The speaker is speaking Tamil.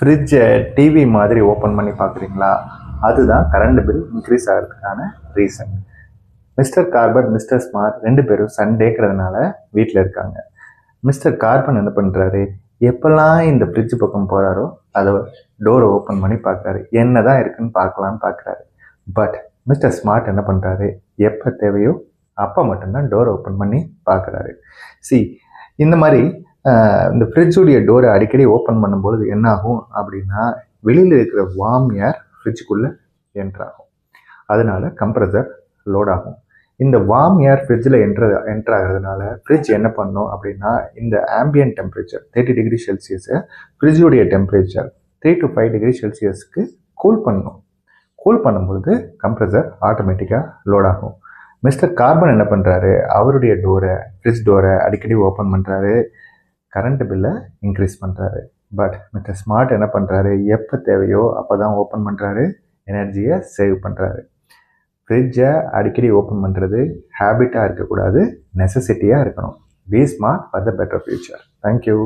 ஃப்ரிட்ஜை டிவி மாதிரி ஓப்பன் பண்ணி பார்க்குறீங்களா? அதுதான் கரண்ட் பில் இன்க்ரீஸ் ஆகிறதுக்கான reason. Mister carbon, mister smart 2 பேரும் சண்டேங்கிறதுனால வீட்டில் இருக்காங்க. மிஸ்டர் கார்பன் என்ன பண்ணுறாரு, எப்போல்லாம் இந்த ஃப்ரிட்ஜ் பக்கம் போகிறாரோ அதை டோரை ஓப்பன் பண்ணி பார்க்குறாரு, என்ன தான் இருக்குன்னு பார்க்கலான்னு பார்க்குறாரு. பட் மிஸ்டர் ஸ்மார்ட் என்ன பண்ணுறாரு, எப்போ தேவையோ அப்போ மட்டும்தான் டோரை ஓப்பன் பண்ணி பார்க்குறாரு. இந்த மாதிரி இந்த ஃப்ரிட்ஜுடைய டோரை அடிக்கடி ஓப்பன் பண்ணும்பொழுது என்ன ஆகும் அப்படின்னா, வெளியில் இருக்கிற வார்ம் ஏர் ஃப்ரிட்ஜுக்குள்ளே என்ட்ராகும். அதனால கம்ப்ரஸர் லோட் ஆகும். இந்த வார்ம் ஏர் ஃப்ரிட்ஜில் என்ட்ராகிறதுனால ஃப்ரிட்ஜ் என்ன பண்ணும் அப்படின்னா, இந்த ஆம்பியன்ட் டெம்பரேச்சர் 30 டிகிரி செல்சியஸை ஃப்ரிட்ஜுடைய டெம்பரேச்சர் 3 to 5 டிகிரி செல்சியஸ்க்கு கூல் பண்ணணும். கூல் பண்ணும்பொழுது கம்ப்ரஸர் ஆட்டோமேட்டிக்காக லோட் ஆகும். மிஸ்டர் கார்பன் என்ன பண்ணுறாரு, அவருடைய ஃப்ரிட்ஜ் டோரை அடிக்கடி ஓப்பன் பண்ணுறாரு, கரண்ட் பில்லை இன்க்ரீஸ் பண்ணுறாரு. பட் மிஸ்டர் ஸ்மார்ட் என்ன பண்ணுறாரு, எப்போ தேவையோ அப்போ தான் ஓப்பன் பண்ணுறாரு, எனர்ஜியை சேவ் பண்ணுறாரு. ஃப்ரிட்ஜை அடிக்கடி ஓப்பன் பண்ணுறது ஹேபிட்டாக இருக்கக்கூடாது, நெசசிட்டியாக இருக்கணும். Be smart for the better future. Thank you.